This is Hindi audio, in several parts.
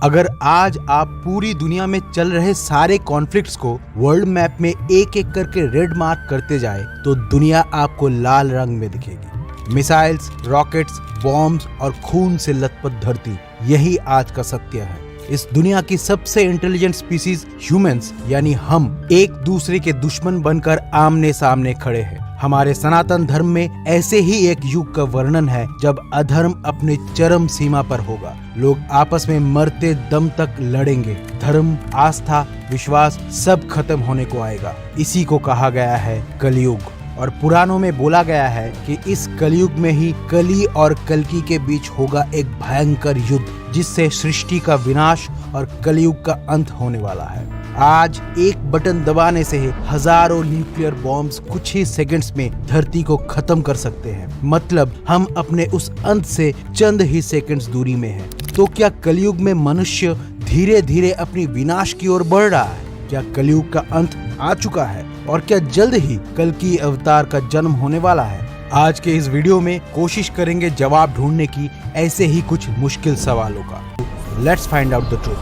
अगर आज आप पूरी दुनिया में चल रहे सारे कॉन्फ्लिक्ट्स को वर्ल्ड मैप में एक एक करके रेड मार्क करते जाए तो दुनिया आपको लाल रंग में दिखेगी। मिसाइल्स, रॉकेट्स, बॉम्ब्स और खून से लथपथ धरती, यही आज का सत्य है। इस दुनिया की सबसे इंटेलिजेंट स्पीसीज ह्यूमंस यानी हम एक दूसरे के दुश्मन बनकर आमने सामने खड़े हैं। हमारे सनातन धर्म में ऐसे ही एक युग का वर्णन है जब अधर्म अपने चरम सीमा पर होगा। लोग आपस में मरते दम तक लड़ेंगे। धर्म, आस्था, विश्वास सब खत्म होने को आएगा। इसी को कहा गया है कलयुग। और पुराणों में बोला गया है कि इस कलयुग में ही कली और कल्कि के बीच होगा एक भयंकर युद्ध, जिससे सृष्टि का विनाश और कलयुग का अंत होने वाला है। आज एक बटन दबाने से हजारों न्यूक्लियर बॉम्ब्स कुछ ही सेकंड्स में धरती को खत्म कर सकते हैं। मतलब हम अपने उस अंत से चंद ही सेकंड्स दूरी में हैं। तो क्या कलयुग में मनुष्य धीरे धीरे अपनी विनाश की ओर बढ़ रहा है? क्या कलयुग का अंत आ चुका है? और क्या जल्द ही कल्कि अवतार का जन्म होने वाला है? आज के इस वीडियो में कोशिश करेंगे जवाब ढूंढने की ऐसे ही कुछ मुश्किल सवालों का। Let's find out the truth.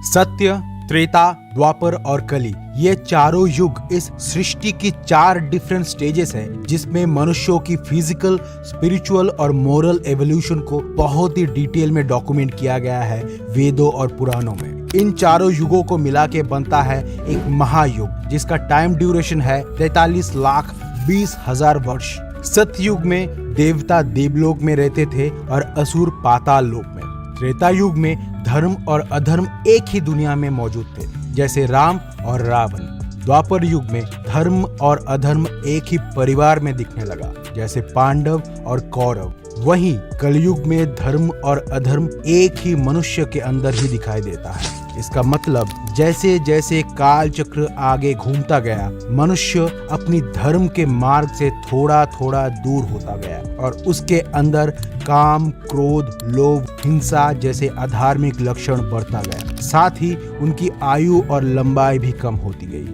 सत्य, त्रेता, द्वापर और कली, ये चारों युग इस सृष्टि की 4 डिफरेंट स्टेजेस हैं, जिसमें मनुष्यों की फिजिकल, स्पिरिचुअल और मोरल एवोल्यूशन को बहुत ही डिटेल में डॉक्यूमेंट किया गया है वेदों और पुराणों में। इन चारों युगों को मिला के बनता है एक महायुग, जिसका टाइम ड्यूरेशन है 43,20,000 वर्ष। सतयुग में देवता देवलोक में रहते थे और असुर पाताल लोक में। त्रेता युग में धर्म और अधर्म एक ही दुनिया में मौजूद थे, जैसे राम और रावण। द्वापर युग में धर्म और अधर्म एक ही परिवार में दिखने लगा, जैसे पांडव और कौरव। वहीं कलयुग में धर्म और अधर्म एक ही मनुष्य के अंदर ही दिखाई देता है। इसका मतलब जैसे जैसे काल चक्र आगे घूमता गया, मनुष्य अपनी धर्म के मार्ग से थोड़ा थोड़ा दूर होता गया और उसके अंदर काम, क्रोध, लोभ, हिंसा जैसे अधार्मिक लक्षण बढ़ता गया। साथ ही उनकी आयु और लंबाई भी कम होती गई।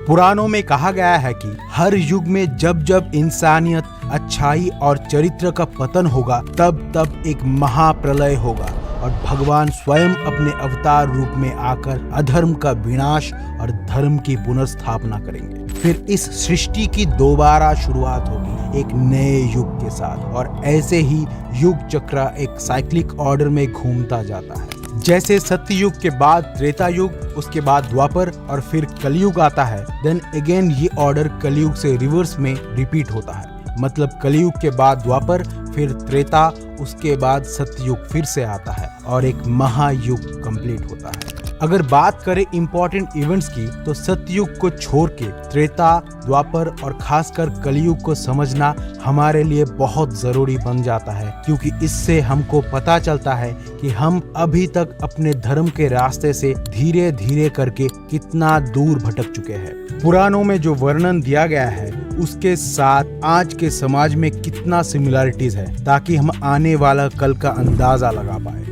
पुराणों में कहा गया है कि हर युग में जब जब इंसानियत, अच्छाई और चरित्र का पतन होगा, तब तब एक महाप्रलय होगा और भगवान स्वयं अपने अवतार रूप में आकर अधर्म का विनाश और धर्म की पुनर्स्थापना करेंगे। फिर इस सृष्टि की दोबारा शुरुआत होगी एक नए युग के साथ। और ऐसे ही युग चक्र एक साइक्लिक ऑर्डर में घूमता जाता है। जैसे सत्ययुग के बाद त्रेता युग, उसके बाद द्वापर और फिर कलयुग आता है, देन अगेन ये ऑर्डर कलयुग से रिवर्स में रिपीट होता है। मतलब कलयुग के बाद द्वापर, फिर त्रेता, उसके बाद सतयुग फिर से आता है और एक महायुग कंप्लीट होता है। अगर बात करें इंपॉर्टेंट इवेंट्स की, तो सतयुग को छोड़ के त्रेता, द्वापर और खासकर कलयुग को समझना हमारे लिए बहुत जरूरी बन जाता है, क्योंकि इससे हमको पता चलता है कि हम अभी तक अपने धर्म के रास्ते से धीरे धीरे करके कितना दूर भटक चुके हैं। पुराणों में जो वर्णन दिया गया है उसके साथ आज के समाज में कितना सिमिलरिटीज है, ताकि हम आने वाला कल का अंदाजा लगा पाए।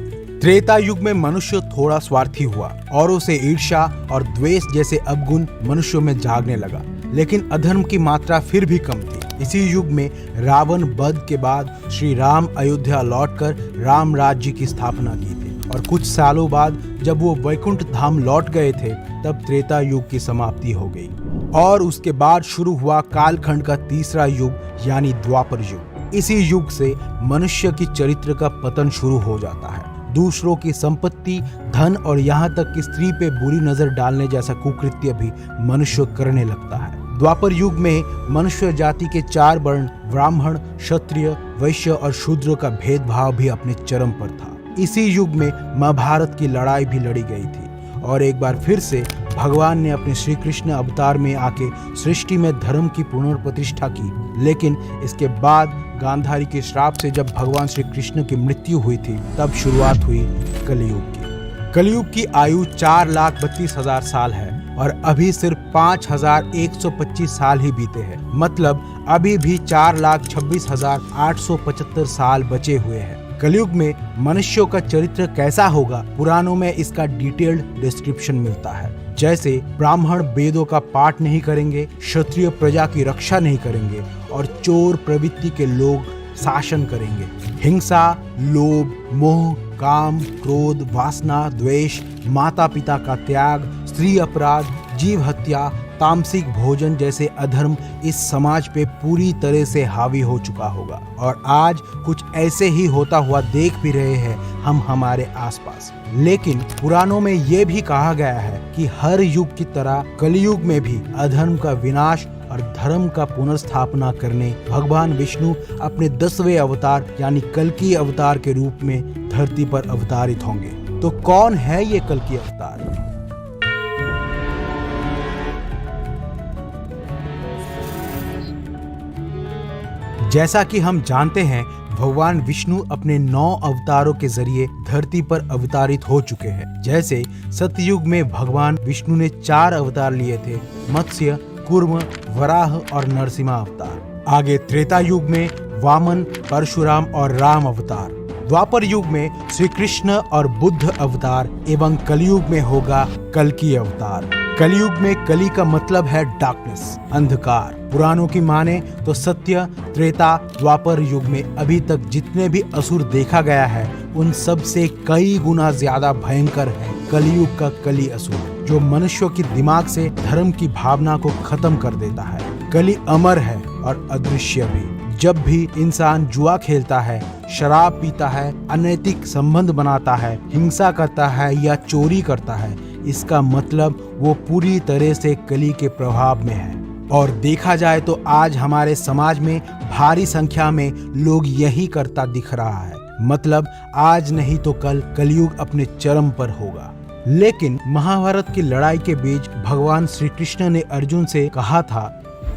त्रेता युग में मनुष्य थोड़ा स्वार्थी हुआ, औरों से ईर्ष्या और द्वेष जैसे अवगुण मनुष्यों में जागने लगा, लेकिन अधर्म की मात्रा फिर भी कम थी। इसी युग में रावण वध के बाद श्री राम अयोध्या लौटकर राम राज्य की स्थापना की थी और कुछ सालों बाद जब वो वैकुंठ धाम लौट गए थे, तब त्रेता युग की समाप्ति हो गई और उसके बाद शुरू हुआ कालखंड का तीसरा युग यानी द्वापर युग। इसी युग से मनुष्य की चरित्र का पतन शुरू हो जाता है। दूसरों की संपत्ति, धन और यहाँ तक कि स्त्री पे बुरी नजर डालने जैसा कुकृत्य भी मनुष्य करने लगता है। द्वापर युग में मनुष्य जाति के 4 वर्ण ब्राह्मण, क्षत्रिय, वैश्य और शूद्र का भेदभाव भी अपने चरम पर था। इसी युग में महाभारत की लड़ाई भी लड़ी गई थी और एक बार फिर से भगवान ने अपने श्री कृष्ण अवतार में आके सृष्टि में धर्म की पुनर्प्रतिष्ठा की। लेकिन इसके बाद गांधारी के श्राप से जब भगवान श्री कृष्ण की मृत्यु हुई थी, तब शुरुआत हुई कलयुग की। कलयुग की आयु 4,32,000 साल है और अभी सिर्फ 5,125 साल ही बीते हैं। मतलब अभी भी 4,26,875 साल बचे हुए हैं। कलयुग में मनुष्यों का चरित्र कैसा होगा, पुराणों में इसका डिटेल्ड डिस्क्रिप्शन मिलता है। जैसे ब्राह्मण वेदों का पाठ नहीं करेंगे, क्षत्रिय प्रजा की रक्षा नहीं करेंगे और चोर प्रवृत्ति के लोग शासन करेंगे। हिंसा, लोभ, मोह, काम, क्रोध, वासना, द्वेष, माता पिता का त्याग, स्त्री अपराध, जीव हत्या, तामसिक भोजन जैसे अधर्म इस समाज पे पूरी तरह से हावी हो चुका होगा। और आज कुछ ऐसे ही होता हुआ देख भी रहे हैं हम हमारे आसपास। लेकिन पुराणों में ये भी कहा गया है कि हर युग की तरह कलयुग में भी अधर्म का विनाश और धर्म का पुनर्स्थापना करने भगवान विष्णु अपने 10वें अवतार यानी कल्कि अवतार के रूप में धरती पर अवतारित होंगे। तो कौन है ये कल्कि अवतार? जैसा कि हम जानते हैं, भगवान विष्णु अपने 9 अवतारों के जरिए धरती पर अवतारित हो चुके हैं। जैसे सतयुग में भगवान विष्णु ने 4 अवतार लिए थे, मत्स्य, कूर्म, वराह और नरसिम्हा अवतार। आगे त्रेता युग में वामन, परशुराम और राम अवतार। द्वापर युग में श्री कृष्ण और बुद्ध अवतार एवं कलयुग में होगा कल्कि अवतार। कलयुग में कली का मतलब है डार्कनेस, अंधकार। पुराणों की माने तो सत्य, त्रेता, द्वापर युग में अभी तक जितने भी असुर देखा गया है उन सब से कई गुना ज्यादा भयंकर है कलयुग का कली असुर, जो मनुष्यों के दिमाग से धर्म की भावना को खत्म कर देता है। कली अमर है और अदृश्य भी। जब भी इंसान जुआ खेलता है, शराब पीता है, अनैतिक संबंध बनाता है, हिंसा करता है या चोरी करता है, इसका मतलब वो पूरी तरह से कली के प्रभाव में है। और देखा जाए तो आज हमारे समाज में भारी संख्या में लोग यही करता दिख रहा है। मतलब आज नहीं तो कल कलयुग अपने चरम पर होगा। लेकिन महाभारत की लड़ाई के बीच भगवान श्री कृष्ण ने अर्जुन से कहा था,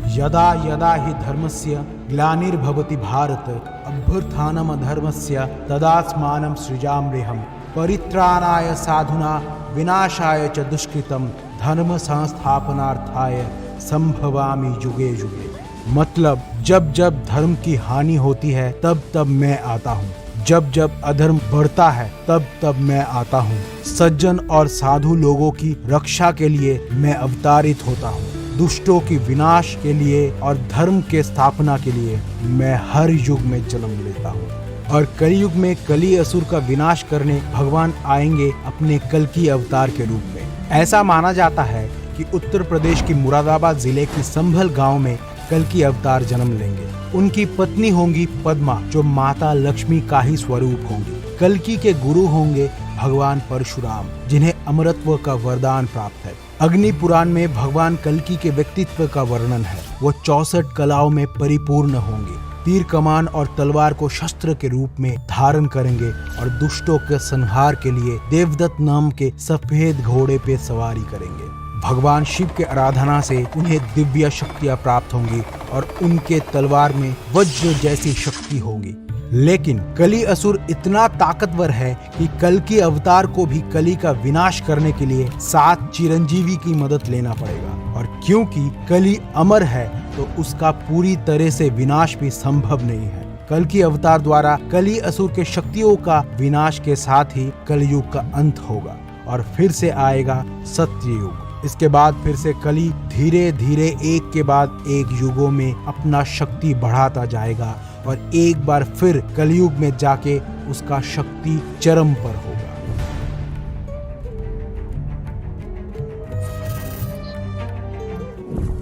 यदा यदा हि धर्मस्य ग्लानिर्भवति भारत अभ्युत्थानम् अधर्मस्य तदात्मानं सृजाम्यहम् परित्राणाय साधुना विनाशाय च दुष्कृतम् धर्म संस्थापनार्थाय संभवामि युगे युगे। मतलब जब जब धर्म की हानि होती है तब तब मैं आता हूँ, जब जब अधर्म बढ़ता है तब तब मैं आता हूँ। सज्जन और साधु लोगों की रक्षा के लिए मैं अवतारित होता हूँ। दुष्टों की विनाश के लिए और धर्म के स्थापना के लिए मैं हर युग में जन्म लेता हूँ। और कलयुग में कली असुर का विनाश करने भगवान आएंगे अपने कल्कि अवतार के रूप में। ऐसा माना जाता है कि उत्तर प्रदेश की मुरादाबाद जिले की संभल गांव में कल्कि अवतार जन्म लेंगे। उनकी पत्नी होंगी पद्मा, जो माता लक्ष्मी का ही स्वरूप होंगी। कल्कि के गुरु होंगे भगवान परशुराम, जिन्हें अमरत्व का वरदान प्राप्त है। अग्नि पुराण में भगवान कल्कि के व्यक्तित्व का वर्णन है। वो 64 कलाओं में परिपूर्ण होंगे। तीर कमान और तलवार को शस्त्र के रूप में धारण करेंगे और दुष्टों के संहार के लिए देवदत्त नाम के सफेद घोड़े पे सवारी करेंगे। भगवान शिव के आराधना से उन्हें दिव्य शक्तियां प्राप्त होंगी और उनके तलवार में वज्र जैसी शक्ति होगी। लेकिन कली असुर इतना ताकतवर है कि कल्कि अवतार को भी कली का विनाश करने के लिए 7 चिरंजीवी की मदद लेना पड़ेगा। और क्योंकि कली अमर है तो उसका पूरी तरह से विनाश भी संभव नहीं है। कल्कि अवतार द्वारा कली असुर के शक्तियों का विनाश के साथ ही कलयुग का अंत होगा और फिर से आएगा सत्ययुग। इसके बाद फिर से कली धीरे धीरे एक के बाद एक युगों में अपना शक्ति बढ़ाता जाएगा और एक बार फिर कलयुग में जाके उसका शक्ति चरम पर होगा।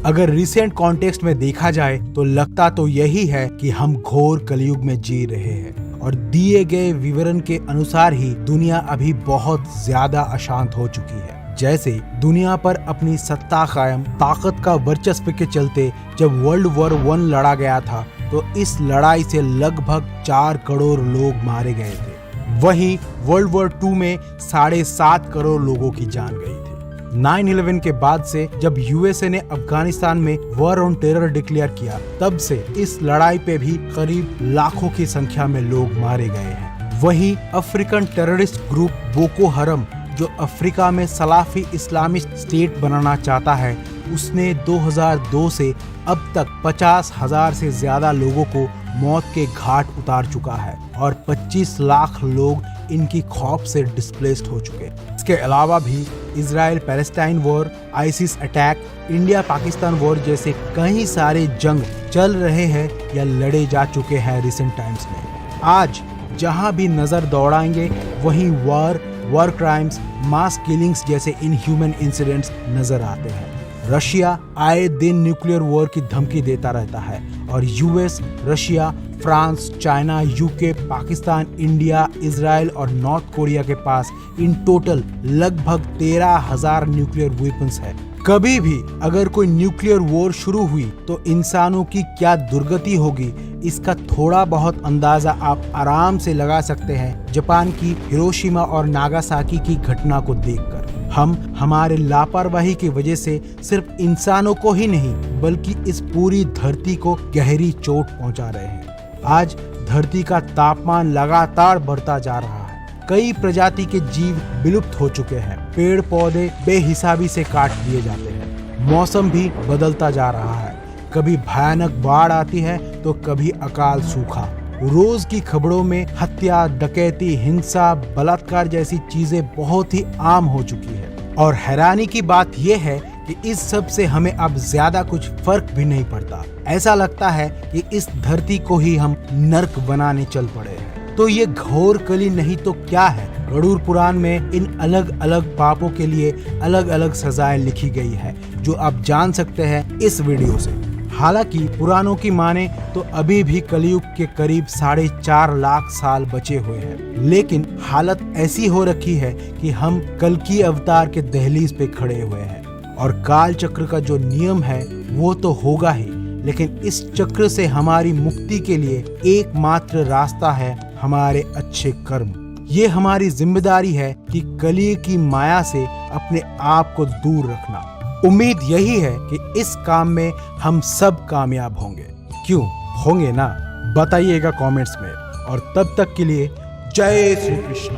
अगर रिसेंट कॉन्टेक्स्ट में देखा जाए तो लगता तो यही है कि हम घोर कलयुग में जी रहे हैं और दिए गए विवरण के अनुसार ही दुनिया अभी बहुत ज्यादा अशांत हो चुकी है। जैसे दुनिया पर अपनी सत्ता कायम, ताकत का वर्चस्व के चलते जब वर्ल्ड वॉर 1 लड़ा गया था तो इस लड़ाई से लगभग 4 करोड़ लोग मारे गए थे। वहीं वर्ल्ड वॉर 2 में 7.5 करोड़ लोगों की जान गई थी। 9/11 के बाद से जब यूएसए ने अफगानिस्तान में वॉर ऑन टेरर डिक्लेयर किया, तब से इस लड़ाई पे भी करीब लाखों की संख्या में लोग मारे गए हैं। वहीं अफ्रीकन टेररिस्ट ग्रुप बोको हरम, जो अफ्रीका में सलाफी इस्लामिस्ट स्टेट बनाना चाहता है, उसने 2002 से अब तक 50,000 से ज्यादा लोगों को मौत के घाट उतार चुका है और 25 लाख लोग इनकी खौफ से डिस्प्लेस्ड हो चुके। इसके अलावा भी Israel Palestine war, ISIS attack, India Pakistan war जैसे कई सारे जंग चल रहे हैं या लड़े जा चुके हैं रिसेंट टाइम्स में। आज जहां भी नजर दौड़ाएंगे वहीं वॉर क्राइम्स, मास किलिंग्स जैसे इनह्यूमन इंसिडेंट्स नजर आते हैं। रशिया आए दिन न्यूक्लियर वॉर की धमकी देता रहता है और US, Russia, France, China, UK, Pakistan, India, Israel और नॉर्थ कोरिया के पास इन टोटल लगभग 13,000 न्यूक्लियर वेपन्स है। कभी भी अगर कोई न्यूक्लियर वॉर शुरू हुई तो इंसानों की क्या दुर्गति होगी, इसका थोड़ा बहुत अंदाजा आप आराम से लगा सकते हैं जापान की हिरोशिमा और नागासाकी की घटना को देखकर। हम हमारे लापरवाही की वजह से सिर्फ इंसानों को ही नहीं बल्कि इस पूरी धरती को गहरी चोट पहुंचा रहे हैं। आज धरती का तापमान लगातार बढ़ता जा रहा है। कई प्रजाति के जीव विलुप्त हो चुके हैं। पेड़ पौधे बेहिसाबी से काट दिए जाते हैं। मौसम भी बदलता जा रहा है। कभी भयानक बाढ़ आती है तो कभी अकाल सूखा। रोज की खबरों में हत्या, डकैती, हिंसा, बलात्कार जैसी चीजें बहुत ही आम हो चुकी है। और हैरानी की बात यह है कि इस सब से हमें अब ज्यादा कुछ फर्क भी नहीं पड़ता। ऐसा लगता है कि इस धरती को ही हम नर्क बनाने चल पड़े हैं। तो ये घोर कली नहीं तो क्या है? गरुड़ पुराण में इन अलग अलग पापों के लिए अलग अलग सजाएं लिखी गई है जो आप जान सकते हैं इस वीडियो से। हालांकि पुराणों की माने तो अभी भी कलयुग के करीब 4.5 लाख साल बचे हुए हैं, लेकिन हालत ऐसी हो रखी है कि हम कल्कि अवतार के दहलीज पे खड़े हुए हैं। और काल चक्र का जो नियम है वो तो होगा ही, लेकिन इस चक्र से हमारी मुक्ति के लिए एकमात्र रास्ता है हमारे अच्छे कर्म। ये हमारी जिम्मेदारी है कि कली की माया से अपने आप को दूर रखना। उम्मीद यही है कि इस काम में हम सब कामयाब होंगे। क्यों होंगे ना? बताइएगा कमेंट्स में। और तब तक के लिए जय श्री कृष्ण।